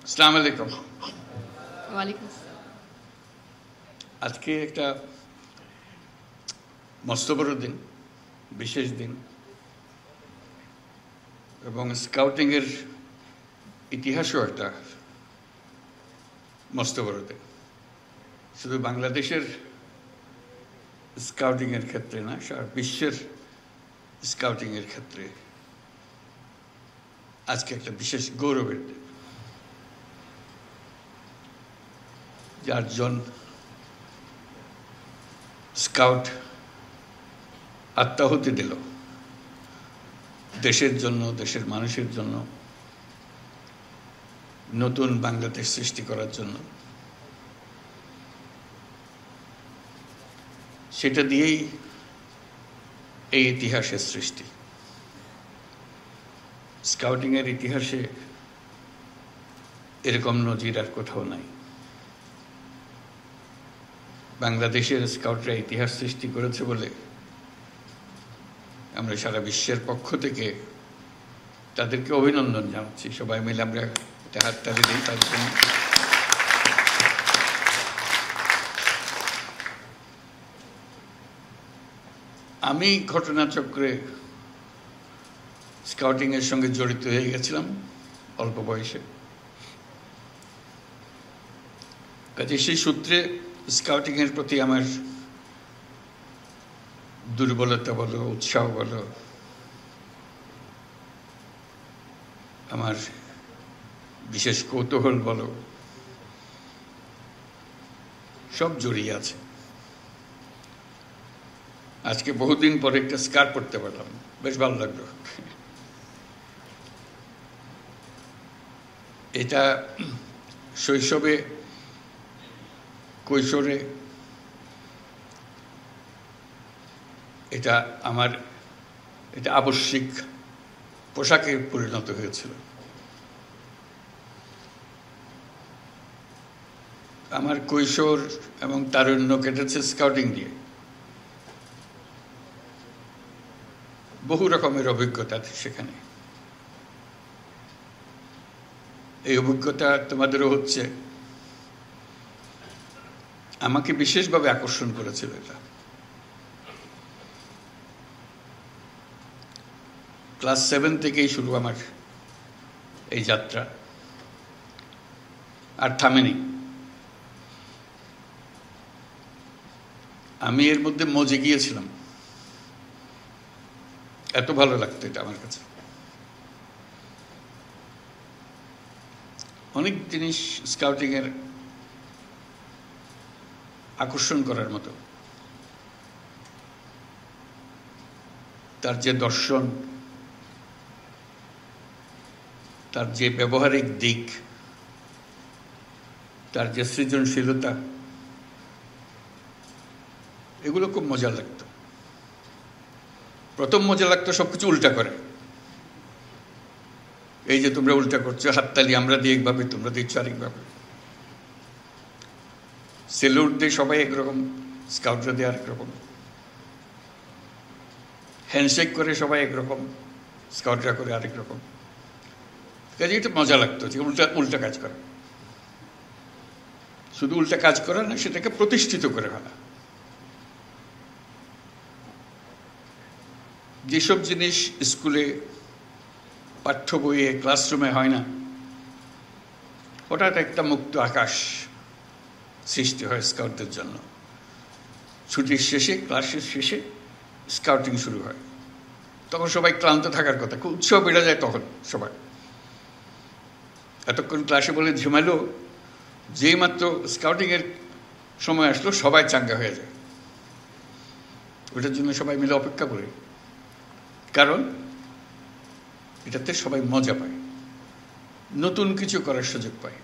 আসসালামু আলাইকুম। ওয়ালাইকুম আসসালাম। আজকে একটা মস্ত বড় দিন, বিশেষ দিন, এবং স্কাউটিংয়ের ইতিহাসও একটা মস্ত বড় দিন। শুধু বাংলাদেশের স্কাউটিংয়ের ক্ষেত্রে না, সারা বিশ্বের স্কাউটিংয়ের ক্ষেত্রে আজকে একটা বিশেষ গৌরবের দিন। 4 জন স্কাউট আত্মাহুতি দিল দেশের জন্য, দেশের মানুষের জন্য, নতুন বাংলাদেশ সৃষ্টি করার জন্য। সেটা দিয়েই এই ইতিহাসের সৃষ্টি। স্কাউটিংয়ের ইতিহাসে এরকম নজির আর কোথাও নাই। বাংলাদেশের স্কাউটরা ইতিহাস সৃষ্টি করেছে বলে আমরা সারা বিশ্বের পক্ষ থেকে তাদেরকে অভিনন্দন জানাচ্ছি। সবাই মিলে আমরা একটা হাততালি দিই তাদের জন্য। আমি ঘটনাচক্রে স্কাউটিংয়ের সঙ্গে জড়িত হয়ে গেছিলাম অল্প বয়সে। কাজে সেই সূত্রে স্কাউটিংয়ের প্রতি আমার দুর্বলতা বলো, উৎসাহ বলো, আমার বিশেষ কৌতূহল বলো, সব জড়িয়ে আছে। আজকে বহুদিন পরে একটা স্কার্ট পরতে পারলাম, বেশ ভালো লাগলো। এটা শৈশবে, কৈশোরে এটা আমার এটা আবশ্যিক পোশাকে পরিণত হয়েছিল। আমার কৈশোর এবং তারুণ্য কেটেছে স্কাউটিং দিয়ে। বহু রকমের অভিজ্ঞতা সেখানে। এই অভিজ্ঞতা তোমাদেরও হচ্ছে। আমাকে বিশেষভাবে আকর্ষণ করেছিল এটা। ক্লাস 7 থেকেই শুরু আমার এই যাত্রা, আর থামেনি। আমি এর মধ্যে মজে গিয়েছিলাম, এত ভালো লাগতো এটা আমার কাছে। অনেক জিনিস স্কাউটিংয়ের আকর্ষণ করার মতো। তার যে দর্শন, তার যে ব্যবহারিক দিক, তার যে সৃজনশীলতা, এগুলো খুব মজা লাগতো। প্রথম মজা লাগতো সবকিছু উল্টা করে। এই যে তোমরা উল্টা করছো, হাততালি আমরা দিই একভাবে, তোমরা দিচ্ছ আরেকভাবে। সেলুট দিয়ে সবাই একরকম, স্কাউটরা দিয়ে আরেক রকম। হ্যান্ডশেক করে সবাই একরকম, স্কাউটরা করে আরেক রকম। কাজে এটা মজা লাগতো যে উল্টা উল্টা কাজ করা। শুধু উল্টা কাজ করা না, সেটাকে প্রতিষ্ঠিত করে ফেলা। যেসব জিনিস স্কুলে, পাঠ্য বইয়ে, ক্লাসরুমে হয় না, হঠাৎ একটা মুক্ত আকাশ সৃষ্টি হয় স্কাউটদের জন্য। ছুটির শেষে, ক্লাসের শেষে স্কাউটিং শুরু হয়। তখন সবাই ক্লান্ত থাকার কথা, খুব উৎসাহ বেড়ে যায় তখন সবাই। এতক্ষণ ক্লাসে বলে ঝিমালো, যেই মাত্র স্কাউটিংয়ের সময় আসলো সবাই চাঙ্গা হয়ে যায়। ওটার জন্য সবাই মিলে অপেক্ষা করে, কারণ এটাতে সবাই মজা পায়, নতুন কিছু করার সুযোগ পায়।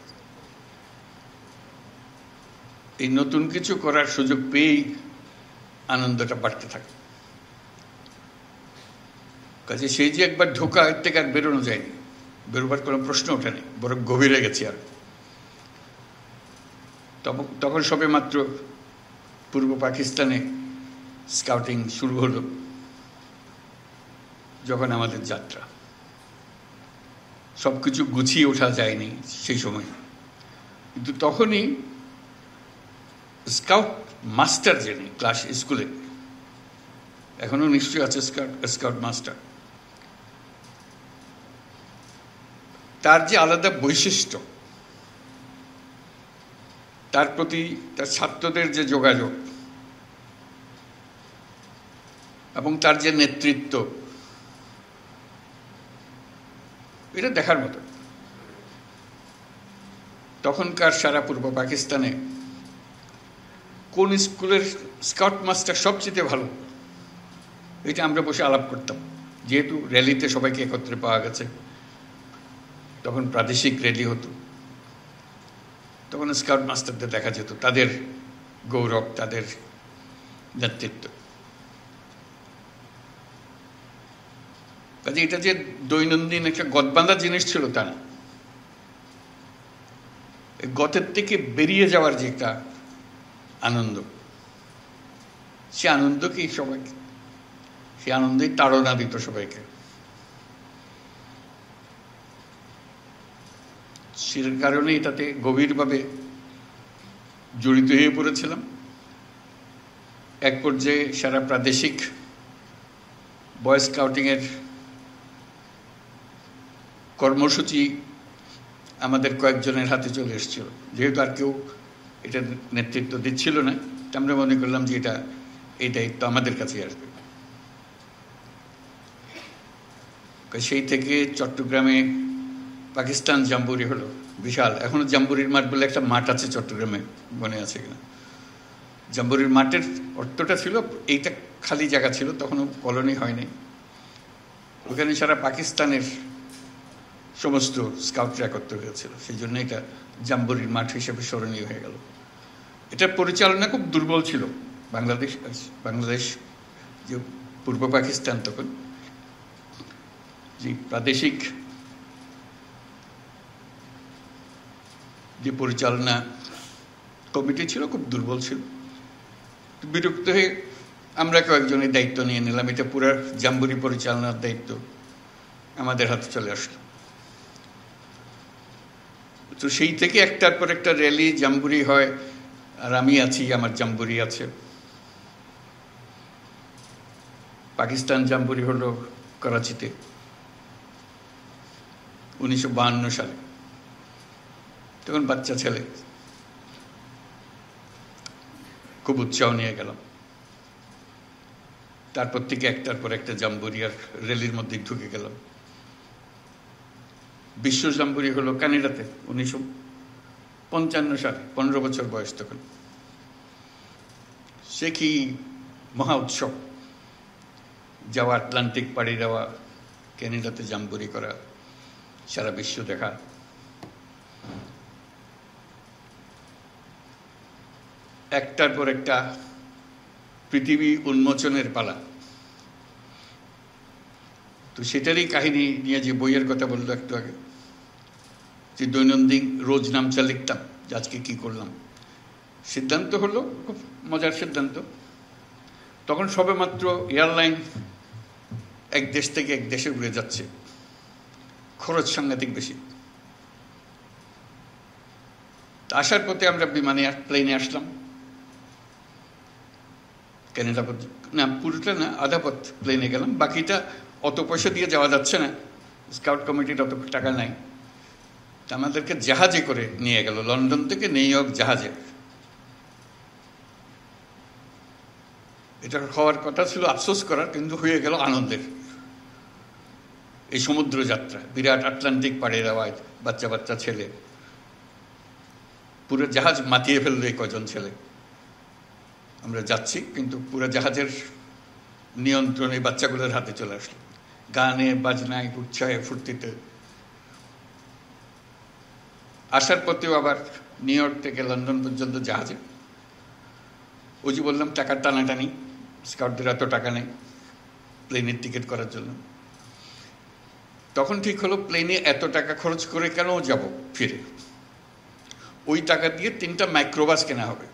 এই নতুন কিছু করার সুযোগ পেয়েই আনন্দটা বাড়তে থাকে। কাজে সেই যে একবার ঢোকা, এর থেকে আর বেরোনো যায়নি, বেরোবার কোনো প্রশ্ন ওঠেনি, বরং গভীরে গেছি। আর তখন সবে মাত্র পূর্ব পাকিস্তানে স্কাউটিং শুরু হলো, যখন আমাদের যাত্রা। সব কিছু গুছিয়ে ওঠা যায়নি সেই সময়, কিন্তু তখনই স্কাউট মাস্টার যিনি ক্লাস স্কুলে, এখনো নিশ্চয়ই আছে স্কাউট মাস্টার, তার যে আলাদা বৈশিষ্ট্য, তার প্রতি তার ছাত্রদের যে যোগাযোগ এবং তার যে নেতৃত্ব, এটা দেখার মতো। তখনকার সারা পূর্ব পাকিস্তানে কোন স্কুলের স্কাউট মাস্টার সবচেয়ে ভালো, এটা আমরা বসে আলাপ করতাম। যেহেতু র্যালিতে সবাইকে একত্রে পাওয়া গেছে, তখন প্রাদেশিক র্যালি হতো, তখন স্কাউট মাস্টারদের দেখা যেত, তাদের গৌরব, তাদের নেতৃত্ব। কাজে এটা যে দৈনন্দিন একটা গদবাঁধা জিনিস ছিল তা না, গতের থেকে বেরিয়ে যাওয়ার যে একটা আনন্দ, সে আনন্দকেই সবাইকে, সে আনন্দেই তাড়না দিত সবাইকে। সে কারণে এটাতে গভীরভাবে জড়িত হয়ে পড়েছিলাম। এক পর্যায়ে সারা প্রাদেশিক বয় স্কাউটিংয়ের কর্মসূচি আমাদের কয়েকজনের হাতে চলে এসেছিল। যেহেতু আর কেউ এটা নেতৃত্ব দিচ্ছিল না, আমরা মনে করলাম যে এই দায়িত্ব আমাদের কাছেই আসবে। সেই থেকে চট্টগ্রামে পাকিস্তান জাম্বুরি হলো, বিশাল। এখনো জাম্বুরির মাঠ বলে একটা মাঠ আছে চট্টগ্রামে, মনে আছে কিনা? জাম্বুরির মাঠের অর্থটা ছিল, এইটা খালি জায়গা ছিল, তখনও কলোনি হয়নি। ওখানে সারা পাকিস্তানের সমস্ত স্কাউটরা একত্র হয়েছিল, সেই জন্য এটা জাম্বুরির মাঠ হিসেবে স্মরণীয় হয়ে গেল। এটার পরিচালনা খুব দুর্বল ছিল। বাংলাদেশ যে পূর্ব পাকিস্তান, তখন যে প্রাদেশিক যে পরিচালনা কমিটি ছিল খুব দুর্বল ছিল। বিরক্ত হয়ে আমরা কয়েকজনের দায়িত্ব নিয়ে নিলাম। এটা পুরো জাম্বুরি পরিচালনার দায়িত্ব আমাদের হাতে চলে আসলো। তো সেই থেকে একটার পর একটা র্যালি জাম্বুরি হয়, আর আমি আছি, আমার জাম্বুরি আছে। পাকিস্তান জাম্বুরি হলো করাচিতে 1952 সালে। তখন বাচ্চা ছেলে, খুব উৎসাহ নিয়ে গেলাম। তারপর থেকে একটার পর একটা জাম্বুরি আর র্যালির মধ্যে ঢুকে গেলাম। বিশ্ব জাম্বুরি হলো কানাডাতে 1955 সালে, 15 বছর বয়স তখন। সে কি মহা উৎসব, যাওয়া, আটলান্টিক পাড়ি দেওয়া, ক্যানাডাতে জাম্বুরি করা, সারা বিশ্ব দেখা। একটার পর একটা পৃথিবী উন্মোচনের পালা। তো সেটারই কাহিনী নিয়ে যে বইয়ের কথা বললো একটু আগে, যে দৈনন্দিন রোজ নামচা লিখতাম যে আজকে কি করলাম। সিদ্ধান্ত হলো, খুব মজার সিদ্ধান্ত, তখন সবে মাত্র এয়ারলাইন এক দেশ থেকে এক দেশে উড়ে যাচ্ছে, খরচ সাংঘাতিক বেশি। আসার পথে আমরা প্লেনে আসলাম ক্যানাডা, না পুরোটা না, আধা পথ প্লেনে গেলাম, বাকিটা অত পয়সা দিয়ে যাওয়া যাচ্ছে না, স্কাউট কমিটির অত টাকা নাই। আমাদেরকে জাহাজে করে নিয়ে গেল, লন্ডন থেকে নিউ ইয়র্ক জাহাজে। এটা হওয়ার কথা ছিল আফসোস করার, কিন্তু হয়ে গেল আনন্দের। এই সমুদ্র যাত্রা, বিরাট আটলান্টিক পাড়ে দেওয়া, বাচ্চা বাচ্চা ছেলে, পুরো জাহাজ মাতিয়ে ফেললো এই কজন ছেলে। আমরা যাচ্ছি, কিন্তু পুরো জাহাজের নিয়ন্ত্রণ এই বাচ্চাগুলোর হাতে চলে আসলো, গানে বাজনায় উৎসাহে ফুর্তিতে। আসার পথেও আবার নিউ ইয়র্ক থেকে লন্ডন পর্যন্ত জাহাজে। ওই যে বললাম টাকার টানাটানি, স্কাউটদের এত টাকা নেই প্লেনের টিকিট করার জন্য। তখন ঠিক হলো প্লেনে এত টাকা খরচ করে কেন যাব ফিরে, ওই টাকা দিয়ে 3টা মাইক্রোবাস কেনা হবে।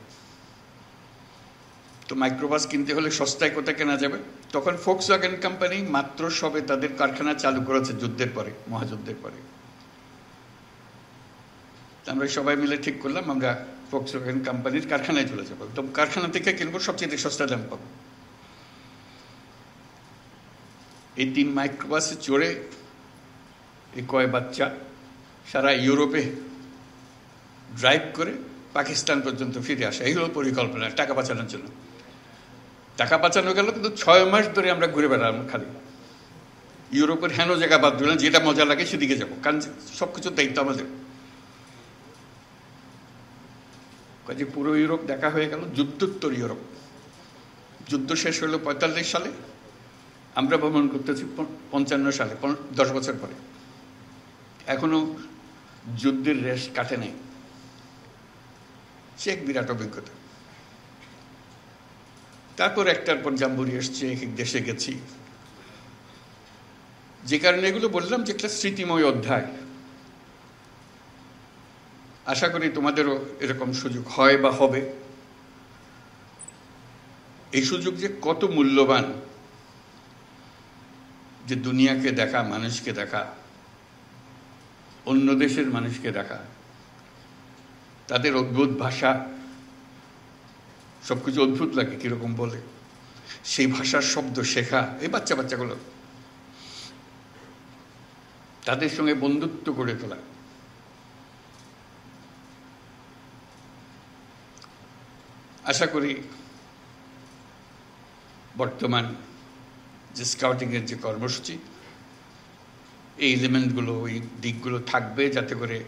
তো মাইক্রোবাস কিনতে হলে সস্তায় কোথায় কেনা যাবে? তখন ফোক্সওয়াগন কোম্পানি মাত্র সবে তাদের কারখানা চালু করেছে যুদ্ধের পরে, মহাযুদ্ধের পরে। আমরা সবাই মিলে ঠিক করলাম আমরা ফক্সওয়াগন কোম্পানির কারখানায় চলে যাবো, একদম কারখানা থেকে কিনবো, সবচেয়ে সস্তা দাম পাবো। এই 3 মাইক্রোবাসে চড়ে এই কয় বাচ্চা সারা ইউরোপে ড্রাইভ করে পাকিস্তান পর্যন্ত ফিরে আসা, এই হলো পরিকল্পনা টাকা বাঁচানোর জন্য। টাকা বাঁচানো গেল, কিন্তু 6 মাস ধরে আমরা ঘুরে বেড়ালাম খালি ইউরোপের হেন জায়গা বাদ দিলাম, যেটা মজা লাগে সেদিকে যাবো, কারণ সবকিছুর দায়িত্ব আমাদের। কাজে পুরো ইউরোপ দেখা হয়ে গেল, যুদ্ধোত্তর ইউরোপ। যুদ্ধ শেষ হলো 45 সালে, আমরা ভ্রমণ করতেছি 55 সালে, 10 বছর পরে। এখনো যুদ্ধের রেশ কাটে নাই। সে এক বিরাট অভিজ্ঞতা। তারপর একটার পর জাম্বুরি এসছে, এক এক দেশে গেছি। যে কারণে এগুলো বললাম যে একটা স্মৃতিময় অধ্যায়। আশা করি তোমাদেরও এরকম সুযোগ হয় বা হবে। এই সুযোগ যে কত মূল্যবান, যে দুনিয়াকে দেখা, মানুষকে দেখা, অন্য দেশের মানুষকে দেখা, তাদের অদ্ভুত ভাষা, সবকিছু অদ্ভুত লাগে কিরকম বলে, সেই ভাষার শব্দ শেখা, এই বাচ্চাগুলো, তাদের সঙ্গে বন্ধুত্ব গড়ে তোলা। আশা করি বর্তমান যে স্কাউটিংয়ের যে কর্মসূচি, এই এলিমেন্টগুলো, এই দিকগুলো থাকবে, যাতে করে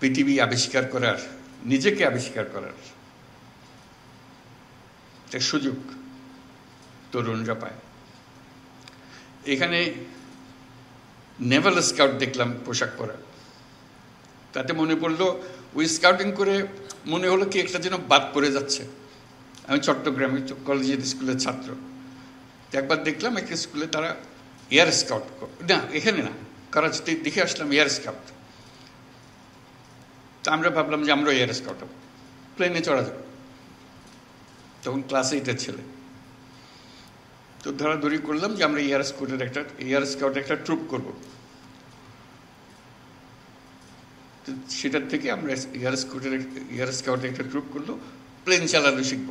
পৃথিবী আবিষ্কার করার, নিজেকে আবিষ্কার করার একটা সুযোগ তরুণরা পায়। এখানে নেভাল স্কাউট দেখলাম পোশাক পরা, তাতে মনে পড়লো ওই স্কাউটিং করে মনে হলো কি একটা যেন বাদ পড়ে যাচ্ছে। আমি চট্টগ্রামে কলেজের স্কুলের ছাত্র, একবার দেখলাম একটা স্কুলে তারা এয়ার স্কাউট, না এখানে না, করাচিতে দেখে আসলাম এয়ার স্কাউট। তা আমরা ভাবলাম যে আমরা এয়ার স্কাউট হবো, প্লেনে চড়া যাবে। তখন ক্লাস 8-এর ছেলে, তো ধরাধরি করলাম যে আমরা এয়ার স্কাউটের একটা ট্রুপ করব। তো সেটার থেকে আমরা এয়ার স্কাউটের একটা ট্রুপ করলো, প্লেন চালানো শিখব।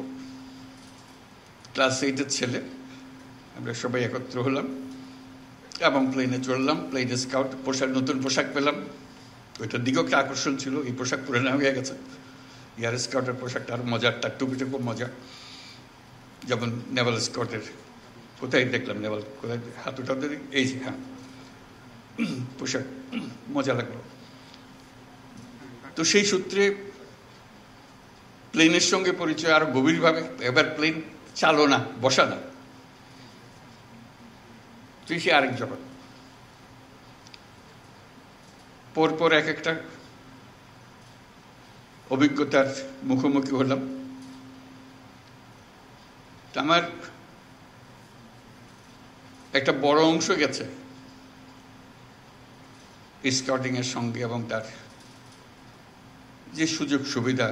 ক্লাস 8-এর ছেলে আমরা সবাই একত্র হলাম এবং প্লেনে চড়লাম। প্লেনে স্কাউট নতুন পোশাক পেলাম, ওইটার দিকেও একটা আকর্ষণ ছিল। এই পোশাক পুরানো হয়ে গেছে, এয়ার স্কাউটের পোশাকটা আরও মজার, তার টুপিটা খুব মজা। যেমন নেভাল স্কাউটের, কোথায় দেখলাম নেভাল, কোথায় হাতুটা ধরে, এই যে হ্যাঁ, পোশাক মজা লাগলো। তো সেই সূত্রে প্লেনের সঙ্গে পরিচয় আরো গভীরভাবে। এবার প্লেন চালনা, বসা না, তুই সে আরেক জগৎ। পরপর এক একটা অভিজ্ঞতার মুখোমুখি হলাম। আমার একটা বড় অংশ গেছে স্কাউটিং এর সঙ্গে, এবং তার যে সুযোগ সুবিধা,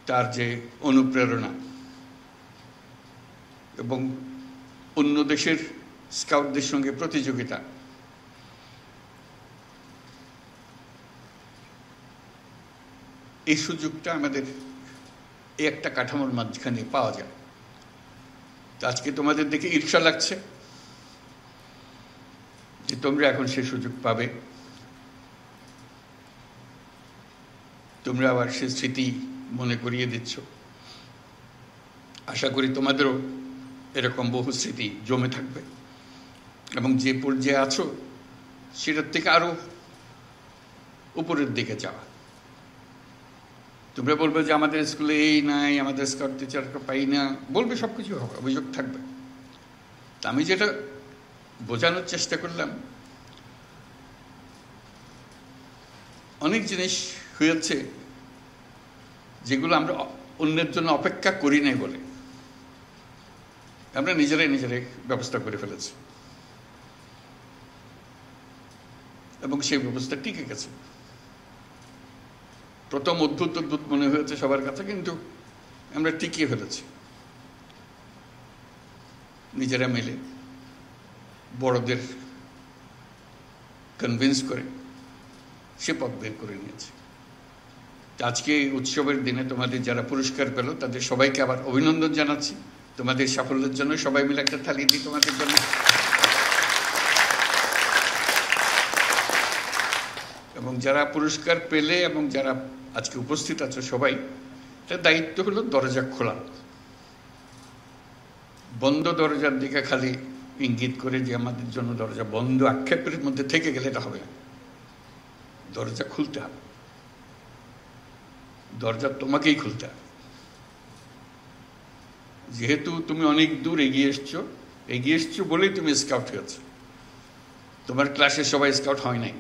তার যে অনুপ্রেরণা, এবং অন্য দেশের স্কাউটদের সঙ্গে প্রতিযোগিতা, এই সুযোগটা আমাদের এই একটা কাঠামোর মাঝখানে পাওয়া যায়। আজকে তোমাদের দেখে ঈর্ষা লাগছে যে তোমরা এখন সে সুযোগ পাবে, তোমরা আবার সে স্মৃতি মনে করিয়ে দিচ্ছ। আশা করি তোমাদেরও এরকম বহু স্মৃতি জমে থাকবে, এবং যে পর্যায়ে আছো সেটার থেকে আরো উপরের দিকে যাওয়া। তোমরা বলবে যে আমাদের স্কুলে এই নাই, আমাদের স্কাউট টিচারকে পাই না, বলবে, সবকিছু হবে, অভিযোগ থাকবে। তা আমি যেটা বোঝানোর চেষ্টা করলাম, অনেক জিনিস হয়েছে যেগুলো আমরা অন্যের জন্য অপেক্ষা করি নাই বলে আমরা নিজেরাই ব্যবস্থা করে ফেলেছি, এবং সেই ব্যবস্থা টিকে গেছে। প্রথম অদ্ভুত মনে হয়েছে সবার কাছে, কিন্তু আমরা টিকিয়ে ফেলেছি নিজেরা মিলে, বড়দের কনভিন্স করে সে পথ বের করে নিয়েছে। আজকে এই উৎসবের দিনে তোমাদের যারা পুরস্কার পেল তাদের সবাইকে আবার অভিনন্দন জানাচ্ছি। তোমাদের সাফল্যের জন্য সবাই মিলে একটা তালি দিই তোমাদের জন্য। এবং যারা পুরস্কার পেলে এবং যারা আজকে উপস্থিত আছো সবাই, তার দায়িত্ব হলো দরজা খোলা। বন্ধ দরজার দিকে খালি ইঙ্গিত করে যে আমাদের জন্য দরজা বন্ধ আক্ষেপের মধ্যে থেকে গেলে এটা হবে না। দরজা খুলতে হবে, দরজা তোমাকেই খুলতে হবে। যেহেতু তুমি অনেক দূর এগিয়ে এসছো বলেই তুমি স্কাউট হয়েছ। তোমার ক্লাসে সবাই স্কাউট হয় নাই,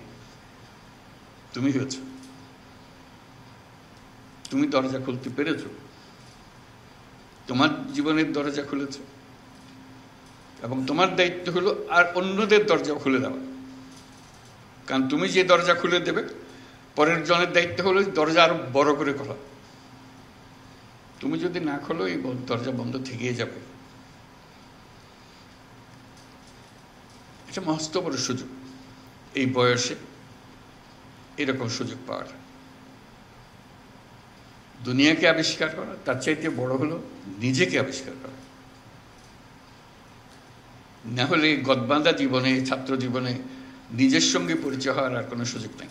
তুমি হয়েছ। তুমি দরজা খুলতে পেরেছ, তোমার জীবনের দরজা খুলেছ, এবং তোমার দায়িত্ব হলো আর অন্যদের দরজা খুলে দেওয়া। কারণ তুমি যে দরজা খুলে দেবে, পরের জনের দায়িত্ব হলো দরজা আরো বড় করে খোলা। তুমি যদি না খোলো এই দরজা বন্ধ থেকেই যাবে। এটা মস্ত বড় সুযোগ এই বয়সে এরকম সুযোগ পাওয়ার। দুনিয়াকে আবিষ্কার করা, তার চাইতে বড় হলো নিজেকে আবিষ্কার করা। না হলে গদবাঁধা জীবনে, ছাত্র জীবনে নিজের সঙ্গে পরিচয় হওয়ার আর কোনো সুযোগ নেই।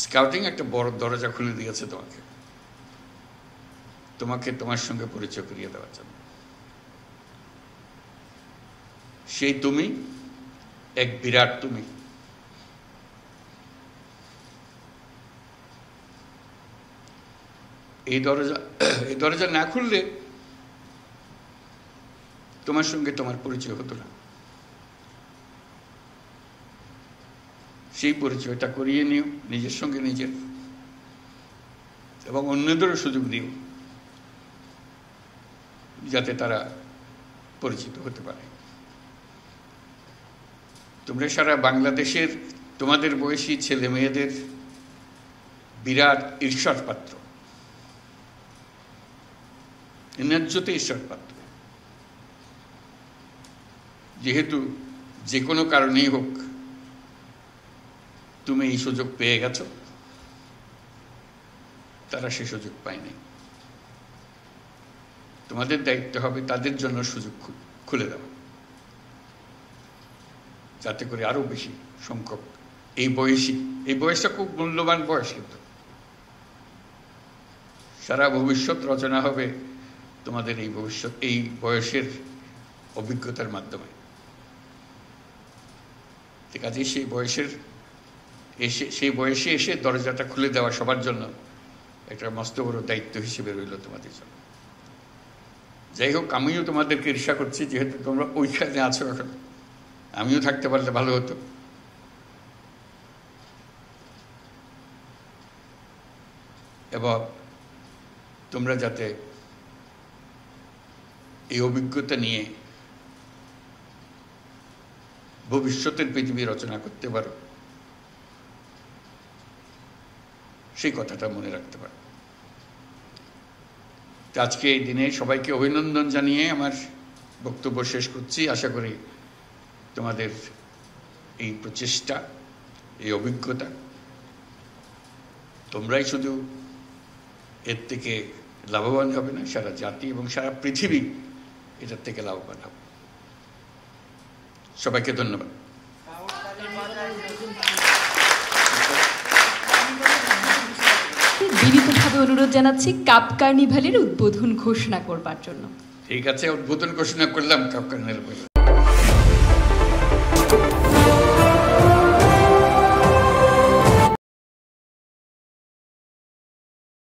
স্কাউটিং একটা বড় দরজা খুলে দিয়েছে তোমাকে তোমার সঙ্গে পরিচয় করিয়ে দেওয়ার জন্য। সেই তুমি এক বিরাট তুমি। এই দরজা না খুললে তোমার সঙ্গে তোমার পরিচয় হতো না। সেই পরিচয়টা করিয়ে নিও নিজের সঙ্গে নিজের, এবং অন্যদেরও সুযোগ দিও যাতে তারা পরিচিত হতে পারে। তোমরা সারা বাংলাদেশের তোমাদের বয়সী ছেলে মেয়েদের বিরাট ঈর্ষার পাত্র, ন্যায্যতে ঈর্ষার পাত্র। যেহেতু যে কোনো কারণেই হোক তুমি এই সুযোগ পেয়ে গেছো, তারা সে সুযোগ পায়নি। তোমাদের দায়িত্ব হবে তাদের জন্য সুযোগ খুলে দেওয়া, যাতে করে আরো বেশি সংখ্যক এই বয়সটা খুব মূল্যবান বয়স। কিন্তু সারা ভবিষ্যৎ রচনা হবে তোমাদের এই বয়সের অভিজ্ঞতার মাধ্যমে। ঠিক আছে, সেই বয়সে এসে দরজাটা খুলে দেওয়া সবার জন্য একটা মস্ত বড় দায়িত্ব হিসেবে রইল তোমাদের জন্য। যাই হোক, আমিও তোমাদেরকে ঈর্ষা করছি, যেহেতু তোমরা ওইখানে আছো। এখন আমিও থাকতে পারলে ভালো হতো। এবং তোমরা যাতে এই অভিজ্ঞতা নিয়ে ভবিষ্যতের পৃথিবী রচনা করতে পারো, সেই কথাটা মনে রাখতে পারো। আজকে এই দিনে সবাইকে অভিনন্দন জানিয়ে আমার বক্তব্য শেষ করছি। আশা করি তোমাদের এই প্রচেষ্টা, এই অভিজ্ঞতা, তোমরাই শুধু এর থেকে লাভবান হবে না, সারা জাতি এবং সারা পৃথিবী এটার থেকে লাভবান হবে। সবাইকে ধন্যবাদ। বিনীতভাবে অনুরোধ জানাচ্ছি কাপ কার্নিভালের উদ্বোধন ঘোষণা করবার জন্য। ঠিক আছে, উদ্বোধন ঘোষণা করলাম কাপ কার্নিভাল।